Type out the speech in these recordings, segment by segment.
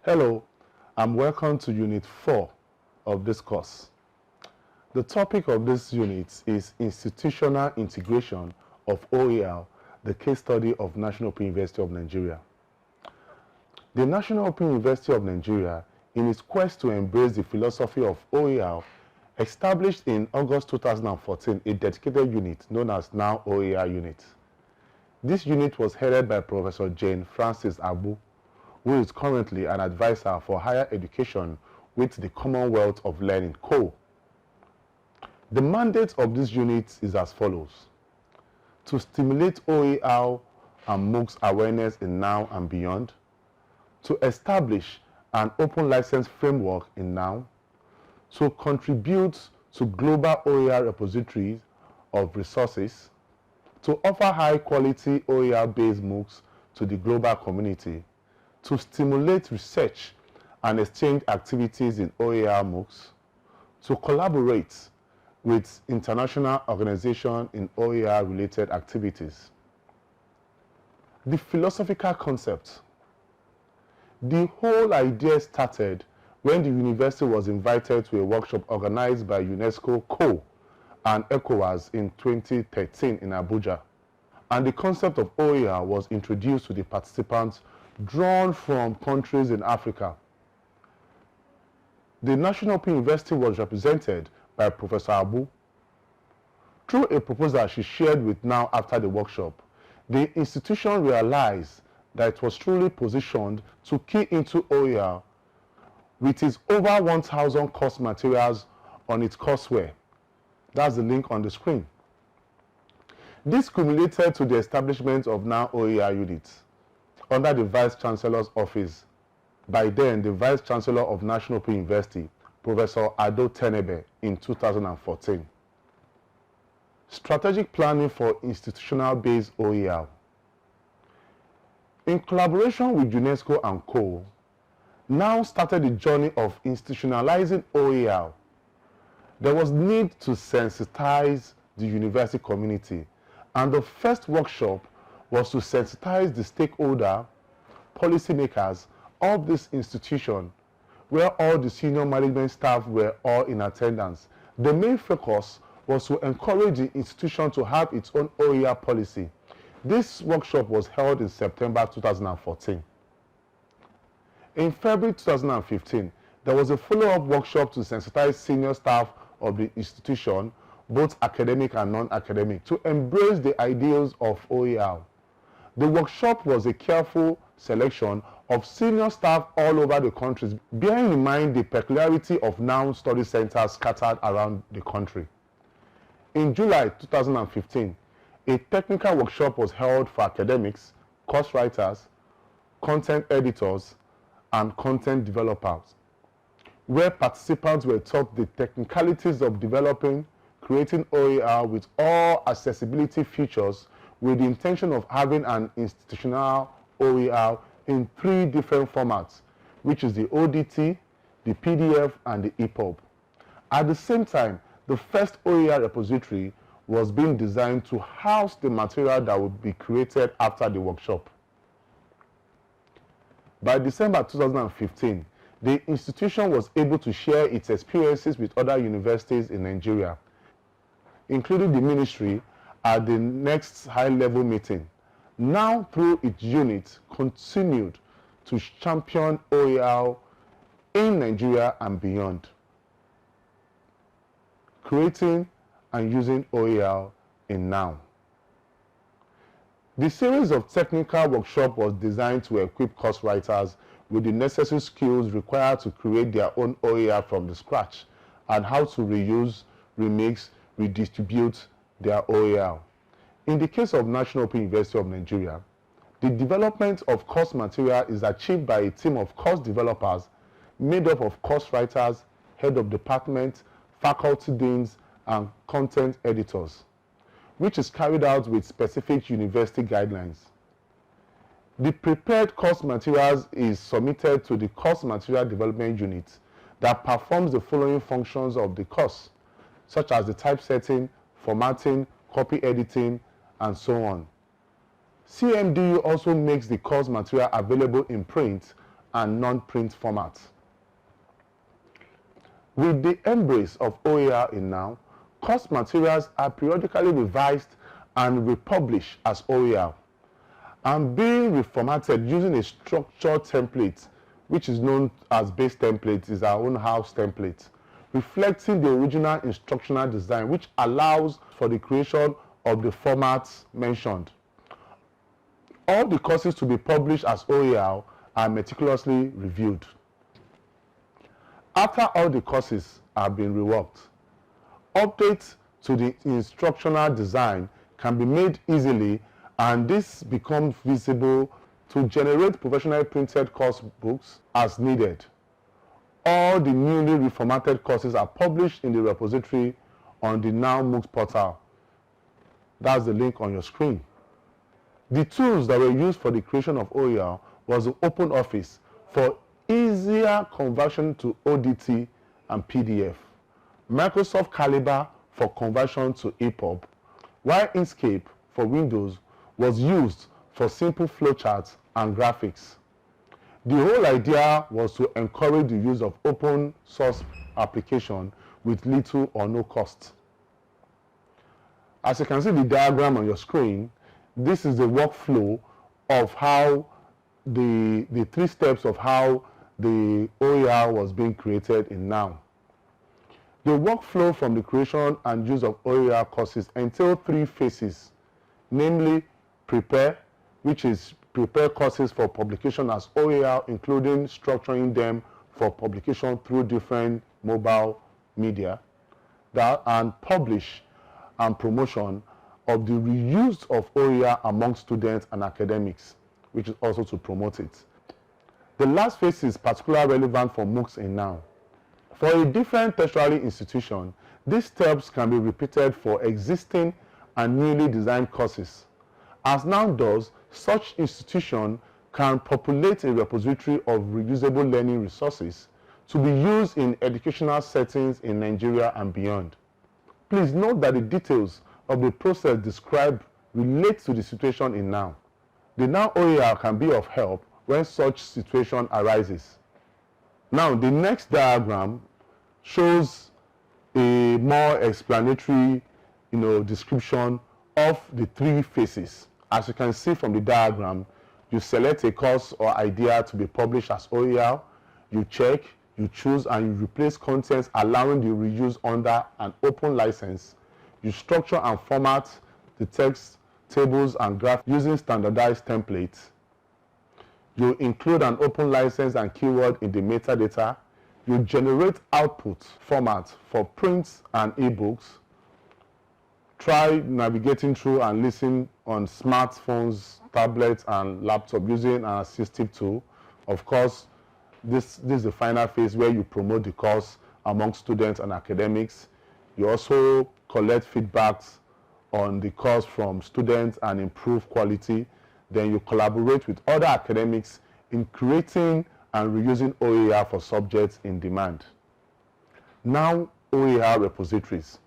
Hello, and welcome to Unit 4 of this course. The topic of this unit is Institutional Integration of OER, the case study of National Open University of Nigeria. The National Open University of Nigeria, in its quest to embrace the philosophy of OER, established in August 2014 a dedicated unit known as now OER Unit. This unit was headed by Professor Jane Francis Abu, who is currently an advisor for higher education with the Commonwealth of Learning, CO. The mandate of this unit is as follows: to stimulate OER and MOOCs awareness in now and beyond, to establish an open license framework in now, to contribute to global OER repositories of resources, to offer high-quality OER-based MOOCs to the global community, to stimulate research and exchange activities in OER MOOCs, to collaborate with international organizations in OER-related activities. The philosophical concept. The whole idea started when the university was invited to a workshop organized by UNESCO CO and ECOWAS in 2013 in Abuja, and the concept of OER was introduced to the participants drawn from countries in Africa. The National Open University was represented by Professor Abu. Through a proposal she shared with NOW after the workshop, the institution realized that it was truly positioned to key into OER with its over 1,000 course materials on its courseware. That's the link on the screen. This culminated to the establishment of now OER units under the Vice Chancellor's office, by then the Vice Chancellor of National Open University, Professor Ado Tenebe, in 2014. Strategic planning for institutional-based OER. In collaboration with UNESCO and CO, NOW started the journey of institutionalizing OER. There was need to sensitize the university community, and the first workshop was to sensitize the stakeholder, policymakers of this institution, where all the senior management staff were all in attendance. The main focus was to encourage the institution to have its own OER policy. This workshop was held in September 2014. In February 2015, there was a follow-up workshop to sensitize senior staff of the institution, both academic and non-academic, to embrace the ideals of OER. The workshop was a careful selection of senior staff all over the country, bearing in mind the peculiarity of NOW study centers scattered around the country. In July 2015, a technical workshop was held for academics, course writers, content editors, and content developers, where participants were taught the technicalities of developing, creating OER with all accessibility features, with the intention of having an institutional OER in 3 different formats, which is the ODT, the PDF, and the EPUB. At the same time, the first OER repository was being designed to house the material that would be created after the workshop. By December 2015, the institution was able to share its experiences with other universities in Nigeria, including the ministry, at the next high-level meeting. NOW, through its unit, continued to champion OER in Nigeria and beyond, creating and using OER in NOW. The series of technical workshops was designed to equip course writers with the necessary skills required to create their own OER from the scratch, and how to reuse, remix, redistribute their OER. In the case of National Open University of Nigeria, the development of course material is achieved by a team of course developers made up of course writers, head of department, faculty deans, and content editors, which is carried out with specific university guidelines. The prepared course materials is submitted to the course material development unit that performs the following functions of the course, such as the typesetting, formatting, copy editing, and so on. CMDU also makes the course material available in print and non-print formats. With the embrace of OER in now, course materials are periodically revised and republished as OER, and being reformatted using a structured template, which is known as base template, is our own house template, reflecting the original instructional design, which allows for the creation of the formats mentioned. All the courses to be published as OER are meticulously reviewed. After all the courses have been reworked, updates to the instructional design can be made easily, and this becomes visible to generate professionally printed course books as needed. All the newly reformatted courses are published in the repository on the Now MOOCs portal. That's the link on your screen. The tools that were used for the creation of OER was the OpenOffice for easier conversion to ODT and PDF, Microsoft Calibre for conversion to EPUB, while Inkscape for Windows was used for simple flowcharts and graphics. The whole idea was to encourage the use of open source application with little or no cost. As you can see the diagram on your screen, this is the workflow of how the 3 steps of how the OER was being created in Now. The workflow from the creation and use of OER courses entail 3 phases, namely prepare, which is prepare courses for publication as OER, including structuring them for publication through different mobile media, and publish and promotion of the reuse of OER among students and academics, which is also to promote it. The last phase is particularly relevant for MOOCs in Now. For a different tertiary institution, these steps can be repeated for existing and newly designed courses. As Now does, such institution can populate a repository of reusable learning resources to be used in educational settings in Nigeria and beyond. Please note that the details of the process described relate to the situation in Now. The Now OER can be of help when such situation arises. Now, the next diagram shows a more explanatory, description of the 3 phases. As you can see from the diagram, you select a course or idea to be published as OER, you check, you choose, and you replace contents allowing the reuse under an open license. You structure and format the text, tables, and graphs using standardized templates. You include an open license and keyword in the metadata. You generate output formats for prints and ebooks. Try navigating through and listen on smartphones, tablets, and laptops using an assistive tool. Of course, this is the final phase where you promote the course among students and academics. You also collect feedbacks on the course from students and improve quality. Then you collaborate with other academics in creating and reusing OER for subjects in demand. Now, OER repositories.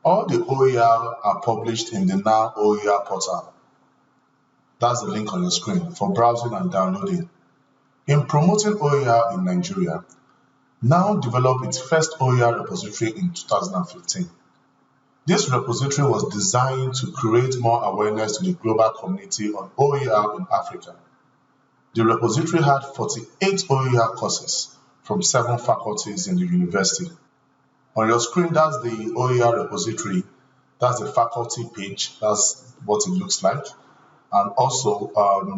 All the OER are published in the Now OER portal. That's the link on your screen for browsing and downloading. In promoting OER in Nigeria, Now developed its first OER repository in 2015. This repository was designed to create more awareness to the global community on OER in Africa. The repository had 48 OER courses from 7 faculties in the university. On your screen, that's the OER repository. That's the faculty page. That's what it looks like. And also,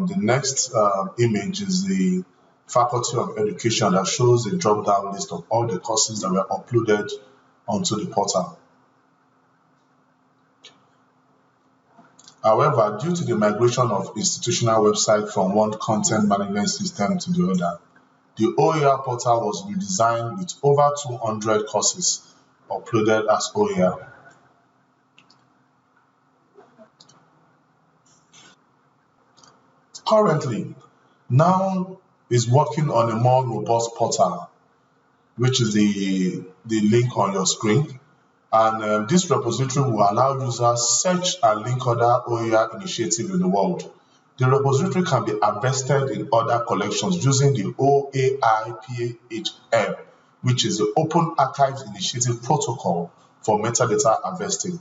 the next image is the Faculty of Education that shows a drop-down list of all the courses that were uploaded onto the portal. However, due to the migration of institutional website from one content management system to the other, the OER portal was redesigned with over 200 courses uploaded as OER. Currently, Now is working on a more robust portal, which is the link on your screen. And this repository will allow users search and link other OER initiatives in the world The repository can be harvested in other collections using the OAR-PHM, which is the Open Archives Initiative Protocol for metadata harvesting.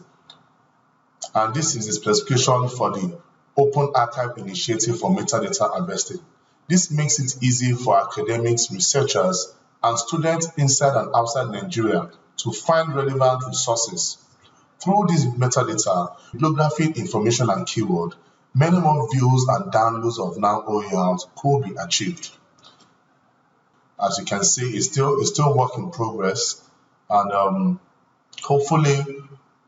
And this is the specification for the Open Archive Initiative for metadata harvesting. This makes it easy for academics, researchers, and students inside and outside Nigeria to find relevant resources. Through this metadata, bibliography, information, and keyword, many more views and downloads of now OERs could be achieved. As you can see, it's still work in progress, and hopefully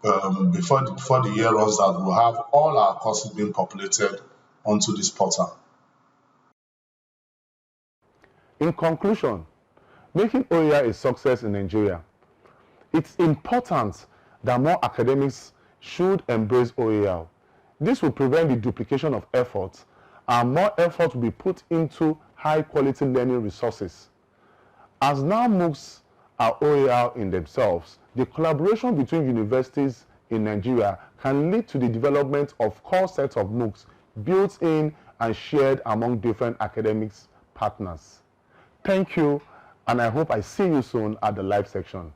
before the year runs out, we'll have all our courses being populated onto this portal. In conclusion, making OER a success in Nigeria, it's important that more academics should embrace OER. This will prevent the duplication of efforts, and more effort will be put into high-quality learning resources. As now MOOCs are OER in themselves, the collaboration between universities in Nigeria can lead to the development of core sets of MOOCs built in and shared among different academics partners. Thank you, and I hope I see you soon at the live section.